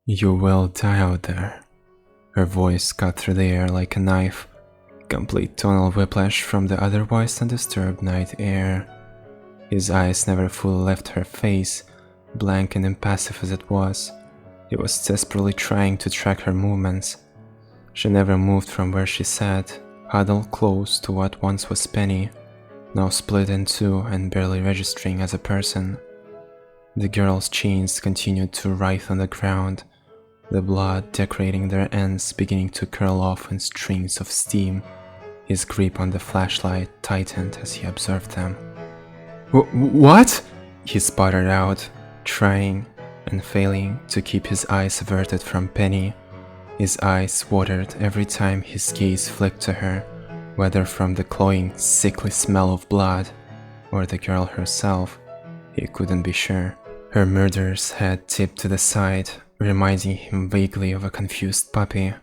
You will die out there. Her voice cut through the air like a knife, complete tonal whiplash from the otherwise undisturbed night air. His eyes never fully left her face, blank and impassive as it was. He was desperately trying to track her movements. She never moved from where she sat, huddled close to what once was Penny, now split in two and barely registering as a person. The girl's chains continued to writhe on the ground, the blood decorating their ends beginning to curl off in strings of steam. His grip on the flashlight tightened as he observed them. What? He sputtered out, trying and failing to keep his eyes averted from Penny. His eyes watered every time his gaze flicked to her, whether from the cloying, sickly smell of blood or the girl herself. He couldn't be sure. Her murderer's head tipped to the side, reminding him vaguely of a confused puppy.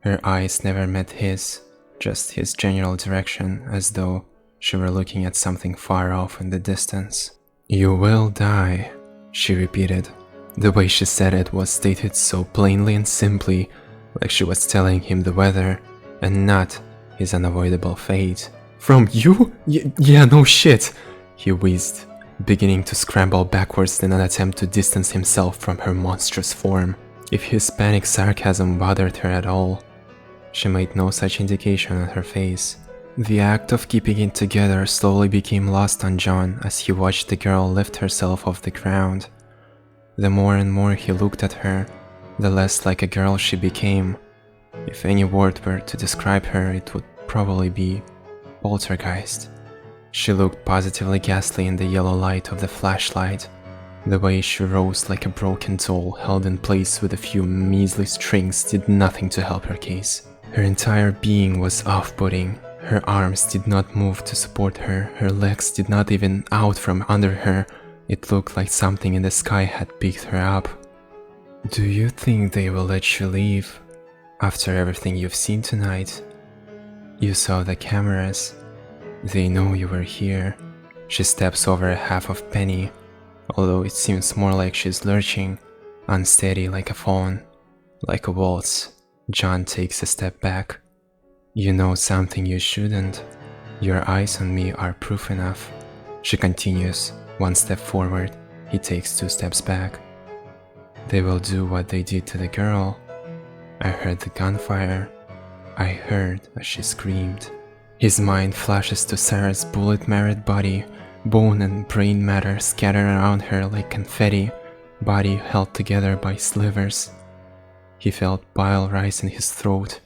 Her eyes never met his, just his general direction, as though she were looking at something far off in the distance. "You will die," she repeated. The way she said it was stated so plainly and simply, like she was telling him the weather, and not his unavoidable fate. "From you? Yeah, no shit," he wheezed, beginning to scramble backwards in an attempt to distance himself from her monstrous form. If his panic sarcasm bothered her at all, she made no such indication on her face. The act of keeping it together slowly became lost on John as he watched the girl lift herself off the ground. The more and more he looked at her, the less like a girl she became. If any word were to describe her, it would probably be poltergeist. She looked positively ghastly in the yellow light of the flashlight. The way she rose like a broken doll held in place with a few measly strings did nothing to help her case. Her entire being was off-putting. Her arms did not move to support her, her legs did not even out from under her. It looked like something in the sky had picked her up. "Do you think they will let you leave? After everything you've seen tonight? You saw the cameras. They know you were here." She steps over half of Penny, although it seems more like she's lurching, unsteady like a fawn. Like a waltz, John takes a step back. "You know something you shouldn't. Your eyes on me are proof enough." She continues, one step forward, he takes two steps back. "They will do what they did to the girl. I heard the gunfire. I heard as she screamed." His mind flashes to Sarah's bullet-marred body, bone and brain matter scattered around her like confetti, body held together by slivers. He felt bile rise in his throat,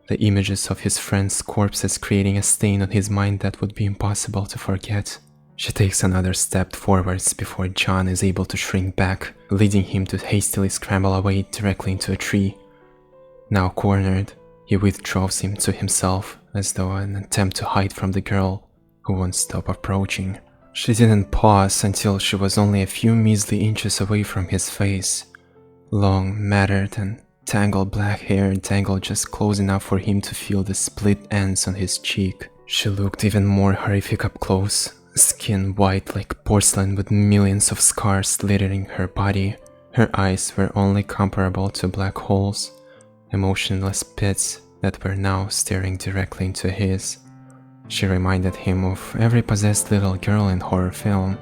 the images of his friends' corpses creating a stain on his mind that would be impossible to forget. She takes another step forwards before John is able to shrink back, leading him to hastily scramble away directly into a tree. Now cornered, he withdraws him to himself, as though an attempt to hide from the girl, who won't stop approaching. She didn't pause until she was only a few measly inches away from his face. Long, matted and tangled black hair dangled just close enough for him to feel the split ends on his cheek. She looked even more horrific up close, skin white like porcelain with millions of scars littering her body. Her eyes were only comparable to black holes, emotionless pits that were now staring directly into his. She reminded him of every possessed little girl in horror film.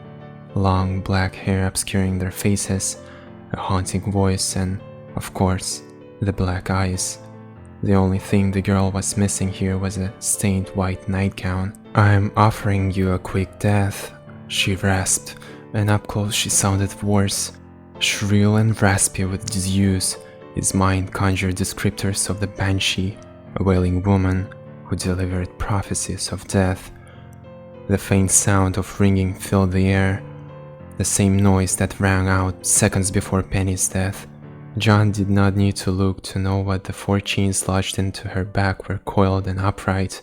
Long black hair obscuring their faces, a haunting voice and, of course, the black eyes. The only thing the girl was missing here was a stained white nightgown. "I'm offering you a quick death," she rasped, and up close she sounded worse. Shrill and raspy with disuse, his mind conjured descriptors of the banshee, a wailing woman who delivered prophecies of death. The faint sound of ringing filled the air, the same noise that rang out seconds before Penny's death. John did not need to look to know what the 4 chains lodged into her back were coiled and upright,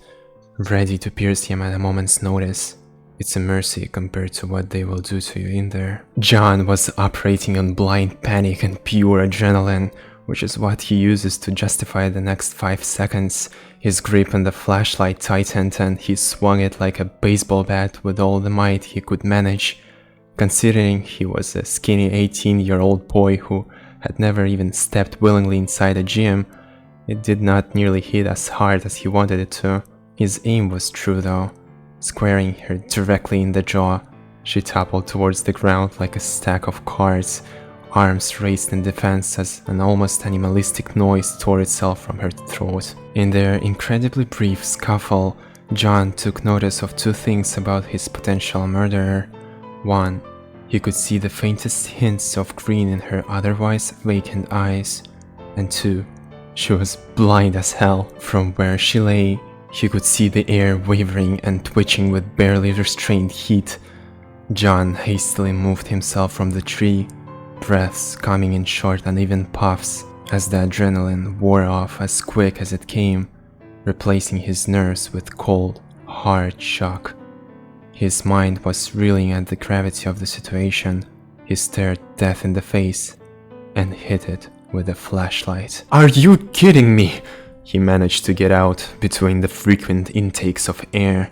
ready to pierce him at a moment's notice. It's a mercy compared to what they will do to you in there. John was operating on blind panic and pure adrenaline, which is what he uses to justify the next 5 seconds. His grip on the flashlight tightened and he swung it like a baseball bat with all the might he could manage. Considering he was a skinny 18-year-old boy who had never even stepped willingly inside a gym. It did not nearly hit as hard as he wanted it to. His aim was true though, squaring her directly in the jaw. She toppled towards the ground like a stack of cards, arms raised in defense as an almost animalistic noise tore itself from her throat. In their incredibly brief scuffle, John took notice of two things about his potential murderer. One, he could see the faintest hints of green in her otherwise vacant eyes. And two, she was blind as hell. From where she lay, he could see the air wavering and twitching with barely restrained heat. John hastily moved himself from the tree, breaths coming in short uneven puffs as the adrenaline wore off as quick as it came, replacing his nerves with cold, hard shock. His mind was reeling at the gravity of the situation. He stared death in the face and hit it with a flashlight. "Are you kidding me?" He managed to get out between the frequent intakes of air,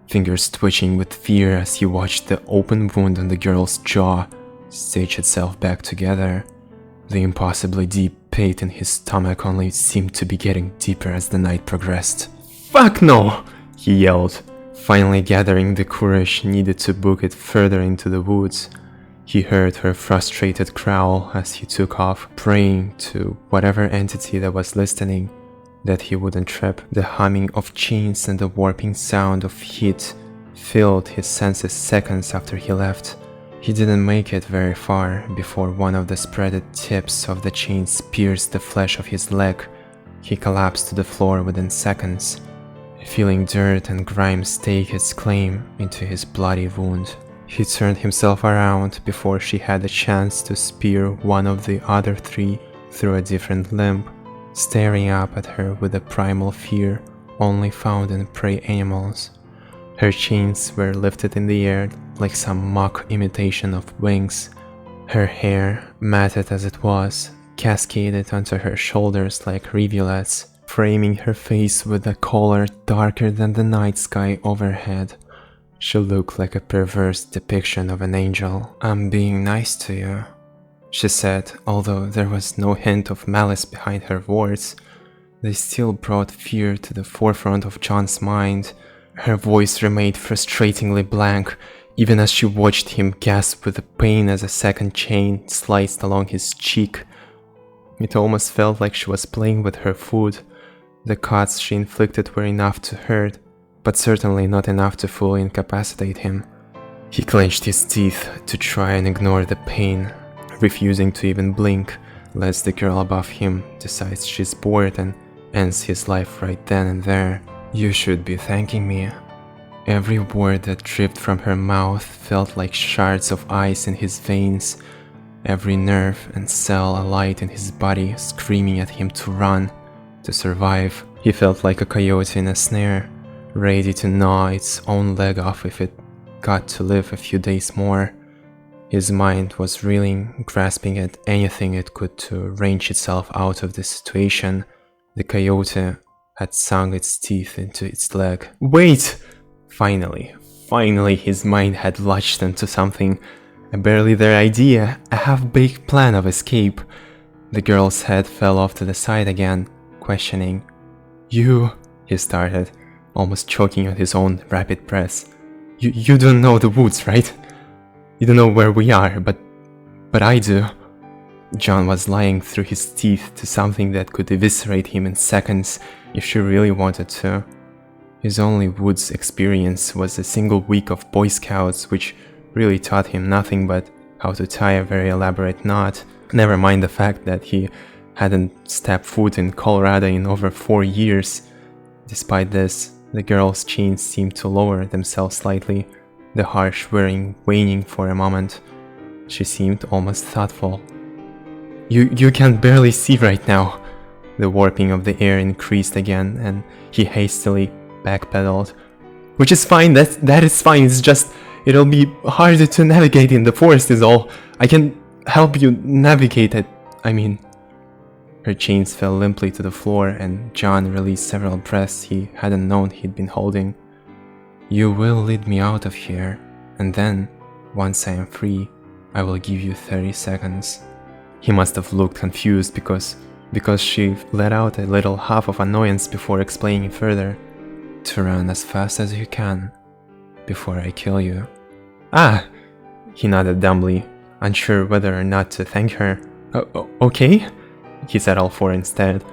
fingers twitching with fear as he watched the open wound on the girl's jaw stitch itself back together. The impossibly deep pit in his stomach only seemed to be getting deeper as the night progressed. "Fuck no!" he yelled, finally gathering the courage needed to book it further into the woods. He heard her frustrated growl as he took off, praying to whatever entity that was listening that he wouldn't trip. The humming of chains and the warping sound of heat filled his senses seconds after he left. He didn't make it very far before one of the spreaded tips of the chains pierced the flesh of his leg. He collapsed to the floor within seconds, feeling dirt and grime stake its claim into his bloody wound. He turned himself around before she had a chance to spear one of the other three through a different limb, staring up at her with a primal fear only found in prey animals. Her chains were lifted in the air like some mock imitation of wings. Her hair, matted as it was, cascaded onto her shoulders like rivulets, framing her face with a color darker than the night sky overhead. She looked like a perverse depiction of an angel. "I'm being nice to you," she said, although there was no hint of malice behind her words. They still brought fear to the forefront of John's mind. Her voice remained frustratingly blank, even as she watched him gasp with pain as a second chain sliced along his cheek. It almost felt like she was playing with her food. The cuts she inflicted were enough to hurt, but certainly not enough to fully incapacitate him. He clenched his teeth to try and ignore the pain, refusing to even blink, lest the girl above him decides she's bored and ends his life right then and there. "You should be thanking me." Every word that dripped from her mouth felt like shards of ice in his veins, every nerve and cell alight in his body screaming at him to run, to survive. He felt like a coyote in a snare, ready to gnaw its own leg off if it got to live a few days more. His mind was reeling, grasping at anything it could to wrench itself out of the situation. The coyote had sunk its teeth into its leg. "Wait!" Finally his mind had latched onto something, a barely there idea, a half-baked plan of escape. The girl's head fell off to the side again, questioning. "You," he started, almost choking on his own rapid breaths. You don't know the woods, right? You don't know where we are, but I do." John was lying through his teeth to something that could eviscerate him in seconds if she really wanted to. His only woods experience was a single week of Boy Scouts, which really taught him nothing but how to tie a very elaborate knot. Never mind the fact that he hadn't stepped foot in Colorado in over 4 years. Despite this, the girl's chains seemed to lower themselves slightly, the harsh whirring waning for a moment. She seemed almost thoughtful. You can barely see right now." The warping of the air increased again, and he hastily backpedaled. "Which is fine, that is fine, it's just, it'll be harder to navigate in the forest is all. I can help you navigate it, I mean." Her chains fell limply to the floor, and John released several breaths he hadn't known he'd been holding. "You will lead me out of here, and then, once I am free, I will give you 30 seconds. He must have looked confused because she let out a little huff of annoyance before explaining further. To run as fast as you can, before I kill you. Ah! He nodded dumbly, unsure whether or not to thank her. Okay? He said all four instead.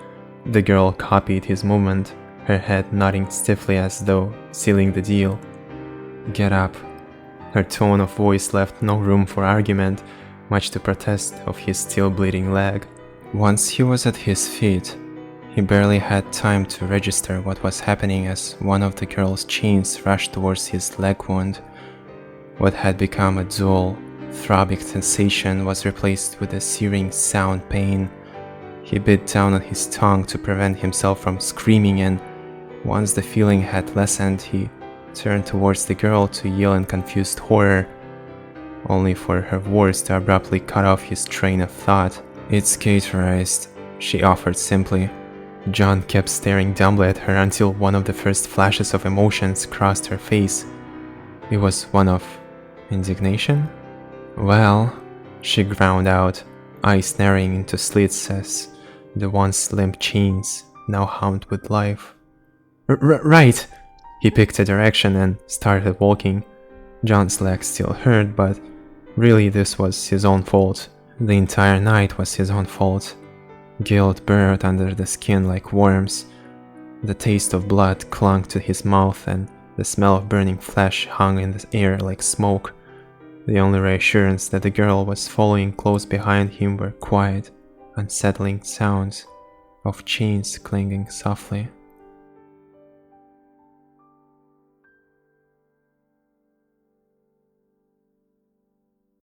The girl copied his movement, her head nodding stiffly as though sealing the deal. Get up. Her tone of voice left no room for argument, much to protest of his still bleeding leg. Once he was at his feet, he barely had time to register what was happening as one of the girl's chains rushed towards his leg wound. What had become a dull, throbbing sensation was replaced with a searing sound pain. He bit down on his tongue to prevent himself from screaming, and once the feeling had lessened, he turned towards the girl to yell in confused horror, only for her words to abruptly cut off his train of thought. It's cauterized, she offered simply. John kept staring dumbly at her until one of the first flashes of emotions crossed her face. It was one of indignation? Well, she ground out, eyes narrowing into slits as the once limp chains now hummed with life. Right! He picked a direction and started walking. John's legs still hurt, but really this was his own fault. The entire night was his own fault. Guilt burrowed under the skin like worms. The taste of blood clung to his mouth, and the smell of burning flesh hung in the air like smoke. The only reassurance that the girl was following close behind him were quiet, unsettling sounds of chains clinging softly.